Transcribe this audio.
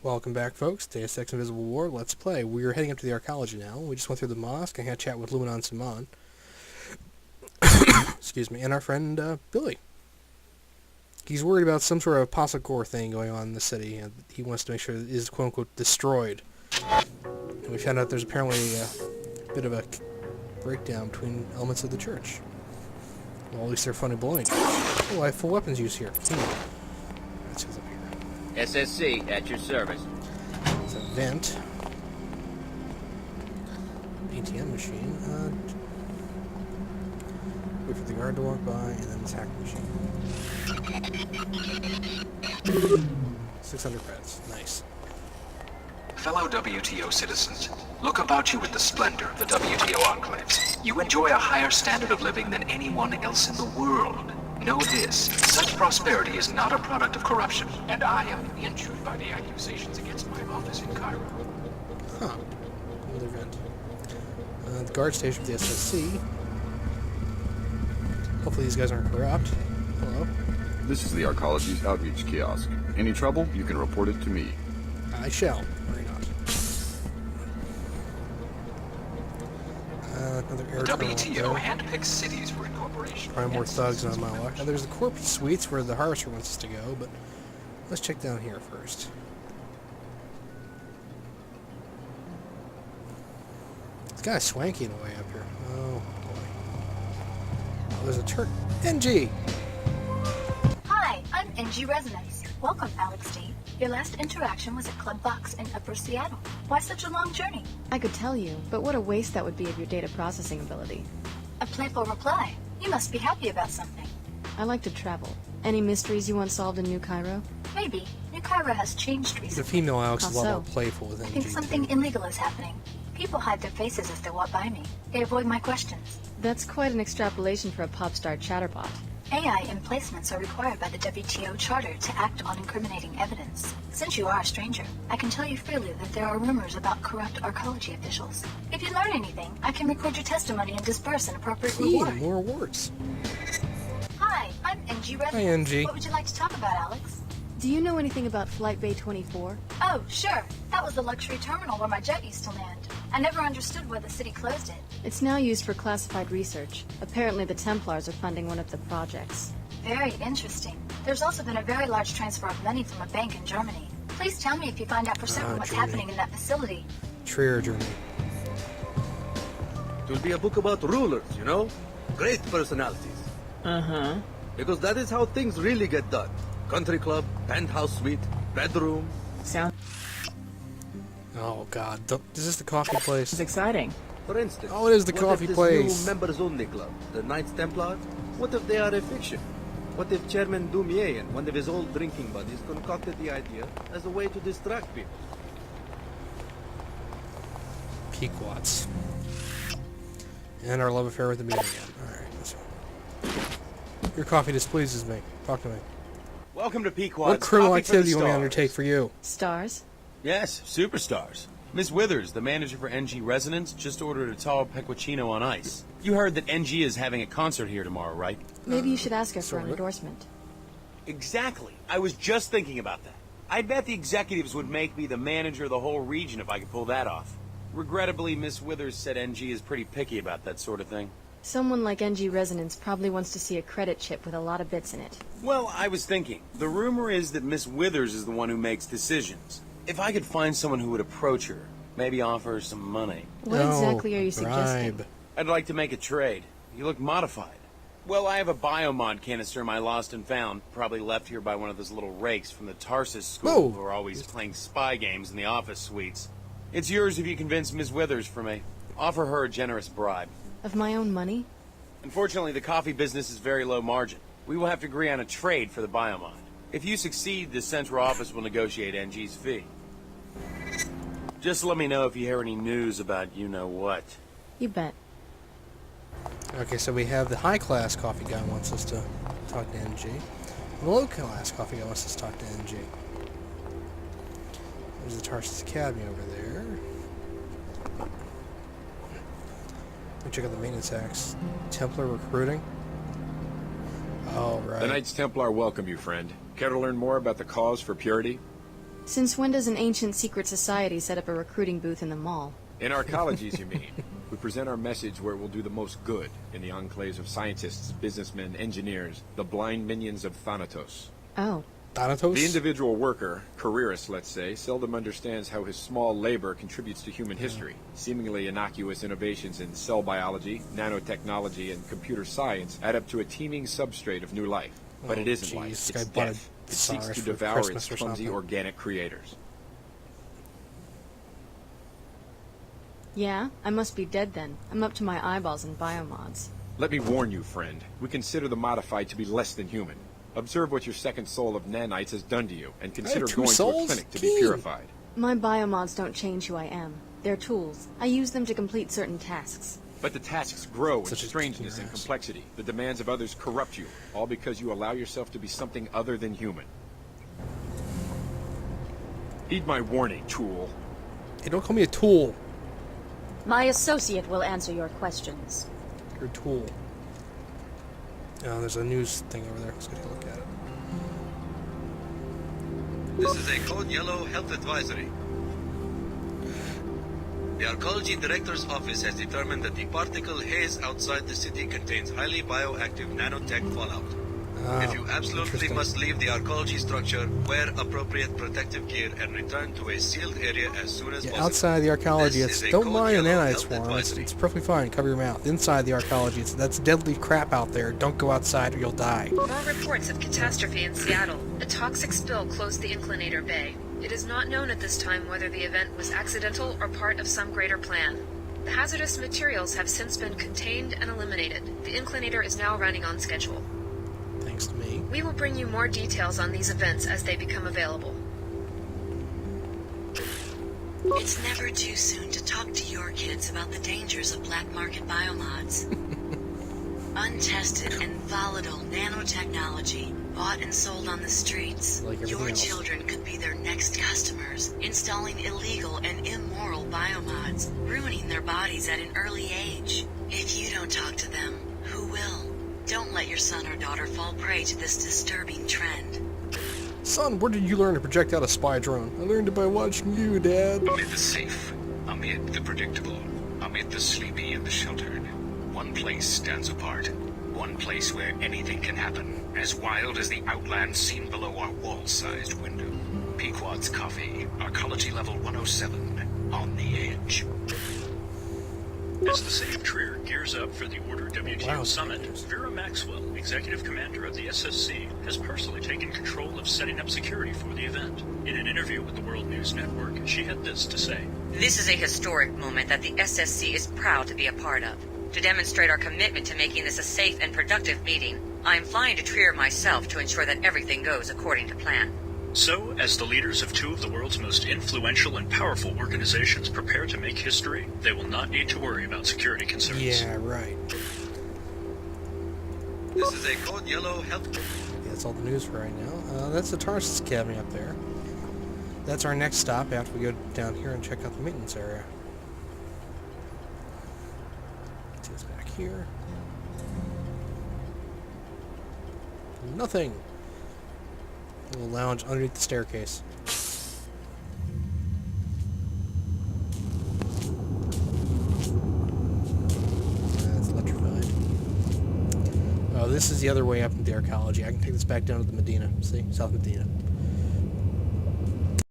Welcome back, folks. Deus Ex Invisible War. Let's play. We're heading up to the Arcology now. We just went through the mosque and had a chat with Luminon Simon. Excuse me. And our friend, Billy. He's worried about some sort of apostle core thing going on in the city, and he wants to make sure it is, quote-unquote, destroyed. And we found out there's apparently a bit of a breakdown between elements of the church. Well, at least they're funny blowing. Oh, I have full weapons use here. Let's go up here. SSC, at your service. It's a vent. ATM machine. Wait for the guard to walk by, and then this hack machine. 600 credits. Nice. Fellow WTO citizens, look about you with the splendor of the WTO enclaves. You enjoy a higher standard of living than anyone else in the world. Know this, such prosperity is not a product of corruption, and I am injured by the accusations against my office in Cairo. Huh. Another vent. The guard station for the SSC. Hopefully these guys aren't corrupt. Hello. This is the Arcology's outreach kiosk. Any trouble, you can report it to me. I shall. Worry not. Another air WTO handpicks cities for incorporation. Probably more thugs on my luck. Now, there's the corporate suites where the harvester wants us to go, but let's check down here first. It's kind of swanky in a way up here. Oh boy. Oh, there's a Turk. Angie! Hi, I'm Angie Resonance. Welcome, Alex D. Your last interaction was at Club Box in Upper Seattle. Why such a long journey? I could tell you, but what a waste that would be of your data processing ability. A playful reply. You must be happy about something. I like to travel. Any mysteries you want solved in New Cairo? Maybe. New Cairo has changed The recently. female Alex is a lot How more so? playful with I Angie. think something illegal is happening. People hide their faces as they walk by me. They avoid my questions. That's quite an extrapolation for a pop star chatterbot. AI emplacements are required by the WTO Charter to act on incriminating evidence. Since you are a stranger, I can tell you freely that there are rumors about corrupt Arcology officials. If you learn anything, I can record your testimony and disperse an appropriate reward. More awards. Hi, I'm Angie Resonance. Hi, Angie. What would you like to talk about, Alex? Do you know anything about Flight Bay 24? Oh, sure. That was the luxury terminal where my jet used to land. I never understood why the city closed it. It's now used for classified research. Apparently the Templars are funding one of the projects. Very interesting. There's also been a very large transfer of money from a bank in Germany. Please tell me if you find out for certain what's Germany. happening in that facility. Trier, Germany. It will be a book about rulers, you know? Great personalities. Uh-huh. Because that is how things really get done. Country club, penthouse suite, bedroom. Sounds Oh, God. Is this the coffee place? exciting. For instance, Oh, it is the what coffee if this place. new members-only club, the Knights Templar, what if they are a fiction? What if Chairman Dumier and one of his old drinking buddies concocted the idea as a way to distract people? Pequots. And our love affair with the meeting again. Alright, this one. Your coffee displeases me. Talk to me. Welcome to Pequot. What criminal activity do you want me to undertake for you? Stars? Yes, superstars. Miss Withers, the manager for NG Resonance, just ordered a tall pequacino on ice. You heard that NG is having a concert here tomorrow, right? Maybe you should ask her for sort an of. endorsement. Exactly. I was just thinking about that. I bet the executives would make me the manager of the whole region if I could pull that off. Regrettably, Miss Withers said NG is pretty picky about that sort of thing. Someone like NG Resonance probably wants to see a credit chip with a lot of bits in it. Well, I was thinking, the rumor is that Miss Withers is the one who makes decisions. If I could find someone who would approach her, maybe offer her some money. What exactly are you suggesting? Bribe. I'd like to make a trade. You look modified. Well, I have a biomod canister I lost and found, probably left here by one of those little rakes from the Tarsus school Whoa. who are always playing spy games in the office suites. It's yours if you convince Miss Withers for me. Offer her a generous bribe. Of my own money? Unfortunately, the coffee business is very low margin. We will have to agree on a trade for the biomod. If you succeed, the central office will negotiate NG's fee. Just let me know if you hear any news about you-know-what. You bet. Okay, so we have the high-class coffee guy wants us to talk to NG. And the low-class coffee guy wants us to talk to NG. There's the Tarsus Academy over there. Let me check out the maintenance acts. Templar recruiting. Oh, right. The Knights Templar welcome you, friend. Care to learn more about the cause for purity? Since when does an ancient secret society set up a recruiting booth in the mall? In Arcologies, you mean? We present our message where it will do the most good in the enclaves of scientists, businessmen, engineers, the blind minions of Thanatos. Oh. Thanatos? The individual worker, careerist let's say, seldom understands how his small labor contributes to human history. Seemingly innocuous innovations in cell biology, nanotechnology, and computer science add up to a teeming substrate of new life. But it isn't life, This it's guy bought a death. It seeks Thesaurus to for devour Christmas its or clumsy something. organic creators. Yeah? I must be dead then. I'm up to my eyeballs in biomods. Let me warn you, friend. We consider the modified to be less than human. Observe what your second soul of nanites has done to you, and consider two going to a souls? clinic to be Keen. purified. My biomods don't change who I am. They're tools. I use them to complete certain tasks. But the tasks grow in Such a strangeness and ass. complexity. The demands of others corrupt you, all because you allow yourself to be something other than human. Heed my warning, tool. Hey, don't call me a tool. My associate will answer your questions. You're a tool. Oh, there's a news thing over there. Let's go take a look at it. This is a Code Yellow Health Advisory. The Arcology Director's Office has determined that the particle haze outside the city contains highly bioactive nanotech fallout. If you absolutely interesting. must leave the Arcology structure, wear appropriate protective gear and return to a sealed area as soon as possible. Outside the Arcology, This it's is a don't Code mind a Yellow nanite Health swarm. Advisory. It's perfectly fine. Cover your mouth. Inside the Arcology, that's deadly crap out there. Don't go outside or you'll die. More reports of catastrophe in Seattle. A toxic spill closed the Inclinator Bay. It is not known at this time whether the event was accidental or part of some greater plan. The hazardous materials have since been contained and eliminated. The Inclinator is now running on schedule. Thanks to me. We will bring you more details on these events as they become available. It's never too soon to talk to your kids about the dangers of black market biomods. Untested and volatile nanotechnology bought and sold on the streets. Like everything Your else. children could be their next customers, installing illegal and immoral biomods, ruining their bodies at an early age. If you don't talk to them, who will? Don't let your son or daughter fall prey to this disturbing trend. Son, where did you learn to project out a spy drone? I learned it by watching you, Dad. Amid the safe, amid the predictable, amid the sleepy and the sheltered, one place stands apart. One place where anything can happen, as wild as the outland seen below our wall-sized window. Pequot's Coffee, Arcology Level 107, on the edge. As the Sage Trier gears up for the Order WTO Wow. Summit, Vera Maxwell, Executive Commander of the SSC, has personally taken control of setting up security for the event. In an interview with the World News Network, she had this to say. This is a historic moment that the SSC is proud to be a part of. To demonstrate our commitment to making this a safe and productive meeting, I am flying to Trier myself to ensure that everything goes according to plan. So, as the leaders of two of the world's most influential and powerful organizations prepare to make history, they will not need to worry about security concerns. Yeah, right. This is a Code Yellow Health... Yeah, that's all the news for right now. That's the Tarsus Academy up there. That's our next stop after we go down here and check out the maintenance area. Let's see what's back here. Nothing. A little lounge underneath the staircase. That's electrified. Oh, this is the other way up in the Arcology. I can take this back down to the Medina. See? South Medina.